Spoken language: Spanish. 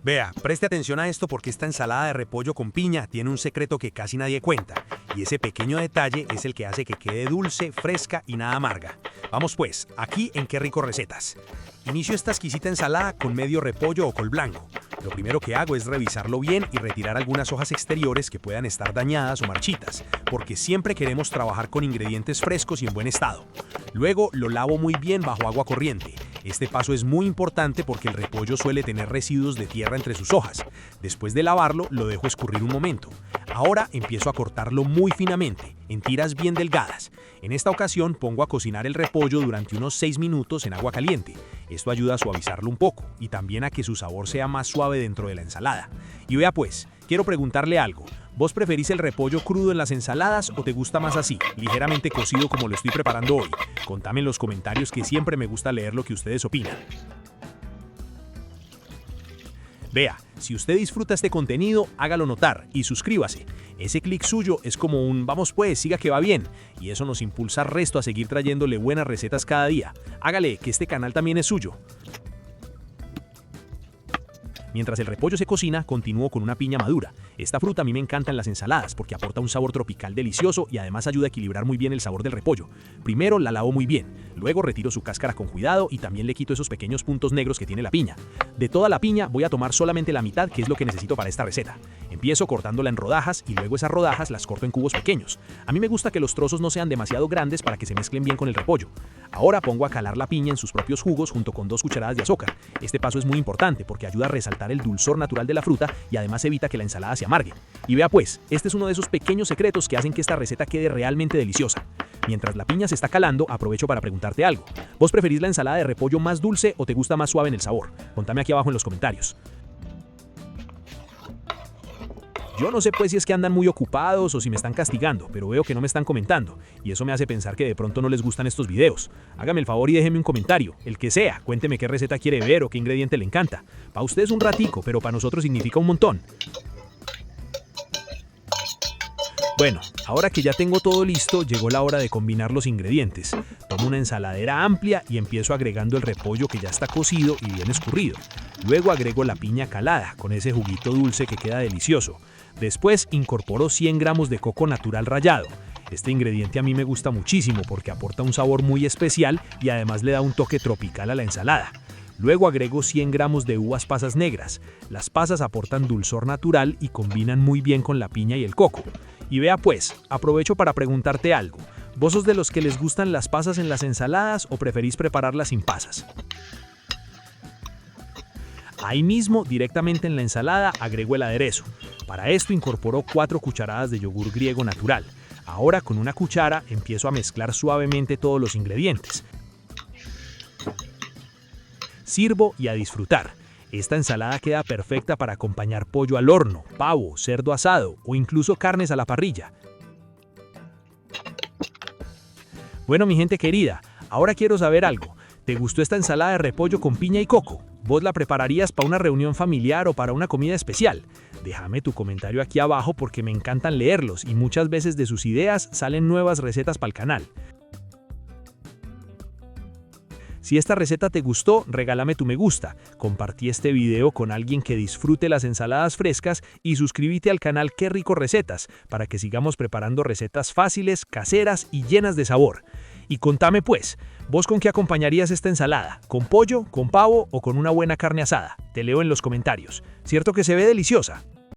Vea, preste atención a esto porque esta ensalada de repollo con piña tiene un secreto que casi nadie cuenta, y ese pequeño detalle es el que hace que quede dulce, fresca y nada amarga. Vamos pues, aquí en Qué Rico Recetas. Inicio esta exquisita ensalada con medio repollo o col blanco. Lo primero que hago es revisarlo bien y retirar algunas hojas exteriores que puedan estar dañadas o marchitas, porque siempre queremos trabajar con ingredientes frescos y en buen estado. Luego lo lavo muy bien bajo agua corriente. Este paso es muy importante porque el repollo suele tener residuos de tierra entre sus hojas. Después de lavarlo, lo dejo escurrir un momento. Ahora empiezo a cortarlo muy finamente, en tiras bien delgadas. En esta ocasión pongo a cocinar el repollo durante unos 6 minutos en agua caliente. Esto ayuda a suavizarlo un poco y también a que su sabor sea más suave dentro de la ensalada. Y vea pues, quiero preguntarle algo. ¿Vos preferís el repollo crudo en las ensaladas o te gusta más así, ligeramente cocido como lo estoy preparando hoy? Contame en los comentarios que siempre me gusta leer lo que ustedes opinan. Vea, si usted disfruta este contenido, hágalo notar y suscríbase. Ese clic suyo es como un vamos pues, siga que va bien, y eso nos impulsa al resto a seguir trayéndole buenas recetas cada día. Hágale, que este canal también es suyo. Mientras el repollo se cocina, continúo con una piña madura. Esta fruta a mí me encanta en las ensaladas porque aporta un sabor tropical delicioso y además ayuda a equilibrar muy bien el sabor del repollo. Primero la lavo muy bien, luego retiro su cáscara con cuidado y también le quito esos pequeños puntos negros que tiene la piña. De toda la piña voy a tomar solamente la mitad, que es lo que necesito para esta receta. Empiezo cortándola en rodajas y luego esas rodajas las corto en cubos pequeños. A mí me gusta que los trozos no sean demasiado grandes para que se mezclen bien con el repollo. Ahora pongo a calar la piña en sus propios jugos junto con 2 cucharadas de azúcar. Este paso es muy importante porque ayuda a resaltar el dulzor natural de la fruta y además evita que la ensalada se amargue. Y vea pues, este es uno de esos pequeños secretos que hacen que esta receta quede realmente deliciosa. Mientras la piña se está calando, aprovecho para preguntarte algo. ¿Vos preferís la ensalada de repollo más dulce o te gusta más suave en el sabor? Contame aquí abajo en los comentarios. Yo no sé pues si es que andan muy ocupados o si me están castigando, pero veo que no me están comentando, y eso me hace pensar que de pronto no les gustan estos videos. Hágame el favor y déjeme un comentario, el que sea, cuénteme qué receta quiere ver o qué ingrediente le encanta. Para ustedes un ratico, pero para nosotros significa un montón. Bueno, ahora que ya tengo todo listo, llegó la hora de combinar los ingredientes. Tomo una ensaladera amplia y empiezo agregando el repollo que ya está cocido y bien escurrido. Luego agrego la piña calada, con ese juguito dulce que queda delicioso. Después incorporo 100 gramos de coco natural rallado. Este ingrediente a mí me gusta muchísimo porque aporta un sabor muy especial y además le da un toque tropical a la ensalada. Luego agrego 100 gramos de uvas pasas negras. Las pasas aportan dulzor natural y combinan muy bien con la piña y el coco. Y vea pues, aprovecho para preguntarte algo. ¿Vos sos de los que les gustan las pasas en las ensaladas o preferís prepararlas sin pasas? Ahí mismo, directamente en la ensalada, agrego el aderezo. Para esto incorporo 4 cucharadas de yogur griego natural. Ahora con una cuchara empiezo a mezclar suavemente todos los ingredientes. Sirvo y a disfrutar. Esta ensalada queda perfecta para acompañar pollo al horno, pavo, cerdo asado o incluso carnes a la parrilla. Bueno, mi gente querida, ahora quiero saber algo. ¿Te gustó esta ensalada de repollo con piña y coco? ¿Vos la prepararías para una reunión familiar o para una comida especial? Déjame tu comentario aquí abajo porque me encantan leerlos y muchas veces de sus ideas salen nuevas recetas para el canal. Si esta receta te gustó, regálame tu me gusta, compartí este video con alguien que disfrute las ensaladas frescas y suscríbete al canal Qué Rico Recetas para que sigamos preparando recetas fáciles, caseras y llenas de sabor. Y contame pues, ¿vos con qué acompañarías esta ensalada? ¿Con pollo, con pavo o con una buena carne asada? Te leo en los comentarios. ¿Cierto que se ve deliciosa?